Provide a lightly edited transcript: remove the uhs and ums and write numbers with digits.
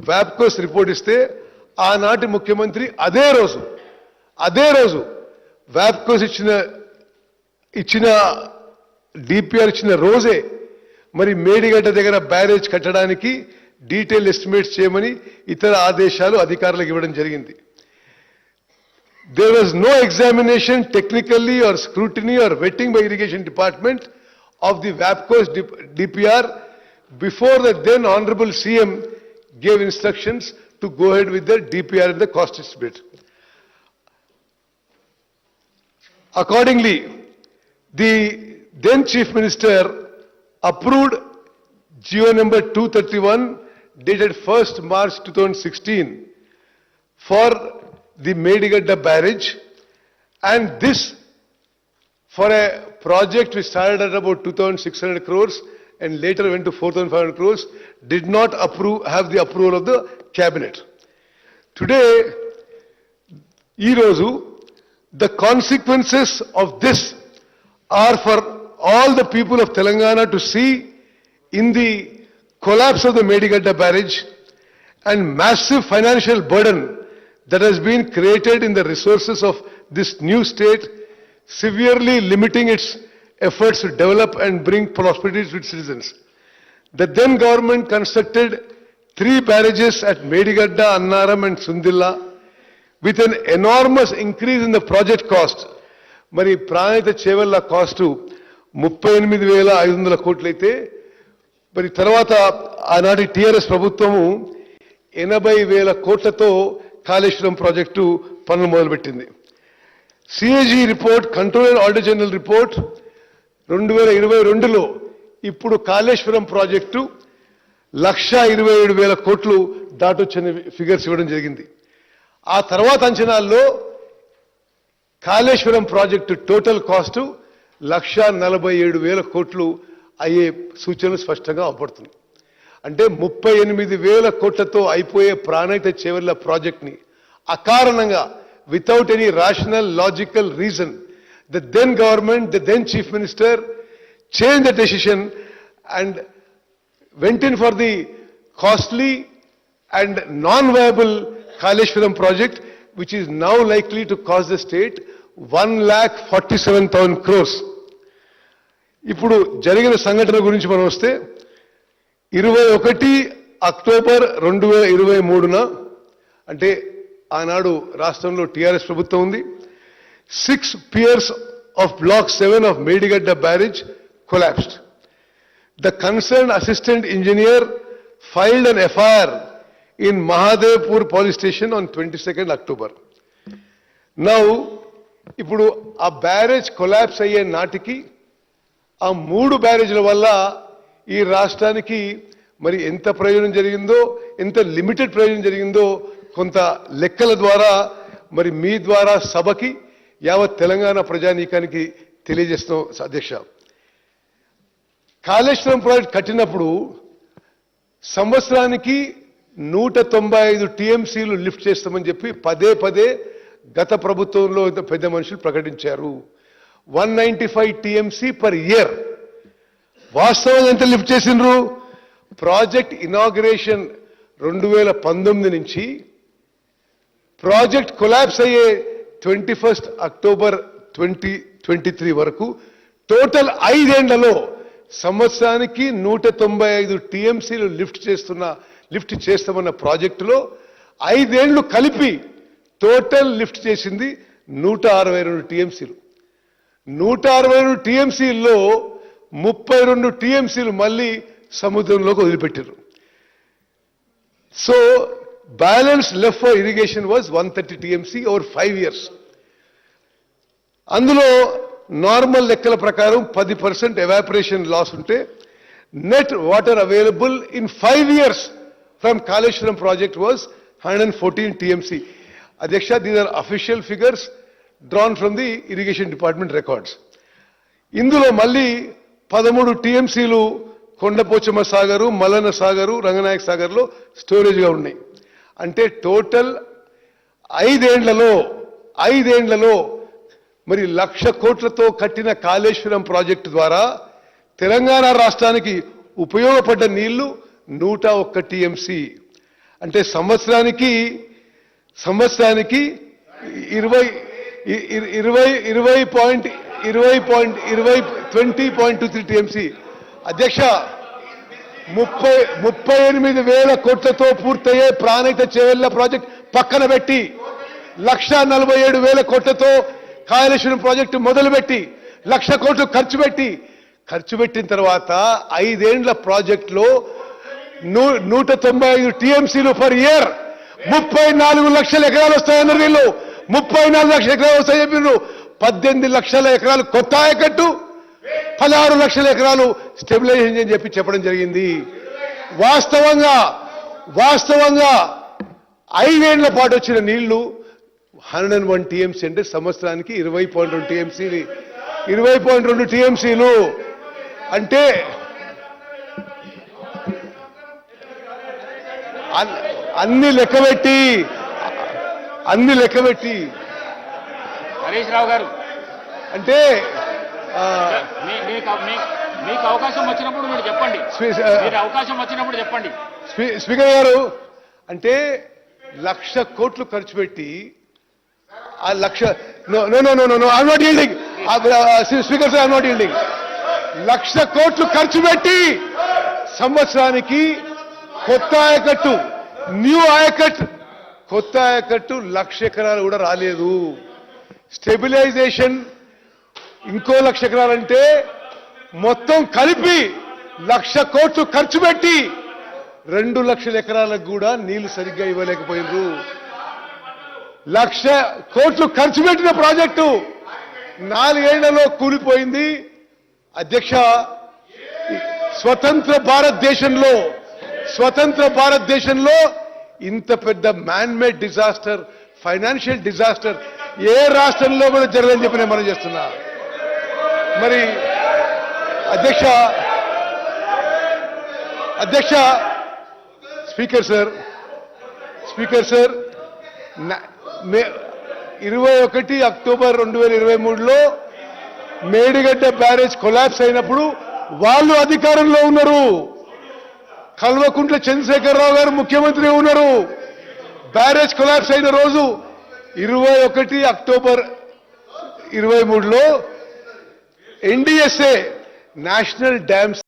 వ్యాప్కోస్ report ఇస్తే ఆనాటి ముఖ్యమంత్రి అదే రోజు వ్యాప్కోస్ ఇచ్చిన డిపిఆర్ ఇచ్చిన రోజే మరి మేడిగడ్డ దగ్గర బ్యారేజ్ కట్టడానికి డీటెయిల్ ఎస్టిమేట్స్ చేయమని ఇతర ఆదేశాలు అధికారులకు ఇవ్వడం జరిగింది. There was no examination technically or scrutiny or vetting by irrigation department of the WAPCO's DPR before the then Honorable CM gave instructions to go ahead with the DPR and the cost estimate. Accordingly, the then Chief Minister approved GO number 231 dated 1st March 2016 for the Medigadda barrage, and this for a project which started at about 2,600 crores and later went to 4,500 crores did not have the approval of the cabinet. Today, the consequences of this are for all the people of Telangana to see in the collapse of the Medigadda barrage and massive financial burden that has been created in the resources of this new state, severely limiting its efforts to develop and bring prosperity to its citizens. The then government constructed 3 barrages at Medigadda, Annaram and Sundilla with an enormous increase in the project cost. Mari Pranita Chevalla cost to 38,500 కోట్లయితే మరి తర్వాత ఆనాటి TRS ప్రభుత్వము 80,000 కోట్లతో Kaleshwaram project పనులు మొదలుపెట్టింది. CAG report, controller auditor general report 2022లో ఇప్పుడు Kaleshwaram project 1,27,000 కోట్లు దాటొచ్చిన ఫిగర్స్ ఇవ్వడం జరిగింది. ఆ తర్వాత అంచనాల్లో కాళేశ్వరం ప్రాజెక్టు టోటల్ కాస్టు 1,47,000 కోట్లు అయ్యే సూచనలు స్పష్టంగా అవపడుతుంది. అంటే 38,000 కోట్లతో అయిపోయే ప్రాణహిత చేవెళ్ల ప్రాజెక్ట్ని అకారణంగా without any rational logical reason the then government, the then chief minister change the decision and went in for the costly and non-viable Kaleshwaram project, which is now likely to cost the state 1,47,000 crores. ఇప్పుడు జరిగిన సంఘటన గురించి మనం వస్తే 21 October 2023న అంటే ఆనాడు రాష్ట్రంలో TRS ప్రభుత్వం ఉంది. 6 piers of block 7 of Medigadda barrage collapsed. The concerned assistant engineer filed an FIR in Mahadevpur police station on 22nd October. Now, ఇప్పుడు ఆ బ్యారేజ్ కొలాప్స్ అయ్యే నాటికి ఆ 3 బ్యారేజ్ల వల్ల ఈ రాష్ట్రానికి మరి ఎంత ప్రయోజనం జరిగిందో, ఎంత లిమిటెడ్ ప్రయోజనం జరిగిందో కొంత లెక్కల ద్వారా మరి మీ ద్వారా సభకి యావత్ తెలంగాణ ప్రజానీకానికి తెలియజేస్తున్నాం. అధ్యక్ష, కాళేశ్వరం ప్రాజెక్ట్ కట్టినప్పుడు సంవత్సరానికి 195 టీఎంసీలు లిఫ్ట్ చేస్తామని చెప్పి పదే గత ప్రభుత్వంలో పెద్ద మనుషులు ప్రకటించారు. 195 టీఎంసీ పర్ ఇయర్. వాస్తవం ఎంత లిఫ్ట్ చేసిండ్రు? ప్రాజెక్ట్ ఇనాగ్రేషన్ 2019 నుంచి ప్రాజెక్ట్ కొలాప్స్ అయ్యే 21 అక్టోబర్ 2023 వరకు టోటల్ 5 ఏళ్లలో సంవత్సరానికి 195 టీఎంసీలు లిఫ్ట్ చేస్తామన్న ప్రాజెక్టులో 5 ఏళ్లు కలిపి టోటల్ లిఫ్ట్ చేసింది 162 టీఎంసీలు. 162 టీఎంసీల్లో 32 టీఎంసీలు మళ్ళీ సముద్రంలోకి వదిలిపెట్టారు. So balance left for irrigation was 130 TMC over 5 years. అందులో నార్మల్ లెక్కల ప్రకారం 10% ఎవాపరేషన్ లాస్ ఉంటే net water available in 5 years from Kaleshwaram project was 114 TMC. అధ్యక్ష, these are official figures drawn from the irrigation department records. ఇందులో మళ్ళీ 13 టీఎంసీలు కొండపోచమ్మ సాగరు, మల్లన్న సాగరు, రంగనాయక సాగర్లో స్టోరేజ్గా ఉన్నాయి. అంటే టోటల్ 5 ఏళ్లలో మరి 1,00,000 కోట్లతో కట్టిన కాళేశ్వరం ప్రాజెక్టు ద్వారా తెలంగాణ రాష్ట్రానికి ఉపయోగపడ్డ నీళ్లు 101 టీఎంసీ అంటే సంవత్సరానికి 20.23 టీఎంసీ. అధ్యక్ష 38,000 కోట్లతో పూర్తయ్యే ప్రాణహిత చేవెళ్ల ప్రాజెక్ట్ పక్కన పెట్టి 1,47,000 కోట్లతో కాళేశ్వరం ప్రాజెక్టు మొదలుపెట్టి 1,00,000 కోట్లు ఖర్చు పెట్టిన తర్వాత 5 ఏండ్ల ప్రాజెక్టులో 195 టీఎంసీలు పర్ ఇయర్ 34 లక్షల ఎకరాలు వస్తాయన్నారు వీళ్ళు. 34 లక్షల ఎకరాలు వస్తాయని చెప్పారు. 18 లక్షల ఎకరాలు కొత్త ఆయకట్టు, 16 లక్షల ఎకరాలు స్టెబిలైజేషన్ అని చెప్పడం జరిగింది. వాస్తవంగా 5 ఏండ్ల పాటు వచ్చిన నీళ్లు 101 టీఎంసీ అంటే సంవత్సరానికి 20.2 టీఎంసీలు. 20.2 టీఎంసీలు అంటే అన్ని లెక్కబెట్టి హరీష్ రావు గారు అంటే మీకు అవకాశం వచ్చినప్పుడు మీరు చెప్పండి. అవకాశం వచ్చినప్పుడు చెప్పండి. స్పీకర్ గారు అంటే 1,00,000 కోట్లు ఖర్చు పెట్టి ఆ 1,00,000 I'm not yielding speaker sir, I'm not yielding. 1,00,000 కోట్లు ఖర్చు పెట్టి సంవత్సరానికి కొత్త ఆయకట్టు, న్యూ ఆయకట్, కొత్త ఆయకట్టు 1,00,000 ఎకరాలు కూడా రాలేదు. స్టెబిలైజేషన్ ఇంకో 1,00,000 ఎకరాలంటే మొత్తం కలిపి 1,00,000 కోట్లు ఖర్చు పెట్టి 2 లక్షల ఎకరాలకు కూడా నీళ్లు సరిగ్గా ఇవ్వలేకపోయినారు. 1,00,000 కోట్లు ఖర్చు పెట్టిన ప్రాజెక్టు 4 ఏళ్లలో కూలిపోయింది. అధ్యక్ష, స్వతంత్ర భారతదేశంలో ఇంత పెద్ద man made disaster, financial disaster ఏ రాష్ట్రంలో కూడా జరగదని చెప్పి నేను మనం చేస్తున్నా. మరి అధ్యక్ష స్పీకర్ సార్ 21 అక్టోబర్ 2023లో మేడిగడ్డ బ్యారేజ్ కొలాప్స్ అయినప్పుడు వాళ్ళు అధికారంలో ఉన్నారు. కల్వకుంట్ల చంద్రశేఖరరావు గారు ముఖ్యమంత్రి ఉన్నారు. బ్యారేజ్ కొలాప్స్ అయిన రోజు 21 అక్టోబర్ 2023లో NDSA నేషనల్ డ్యామ్స్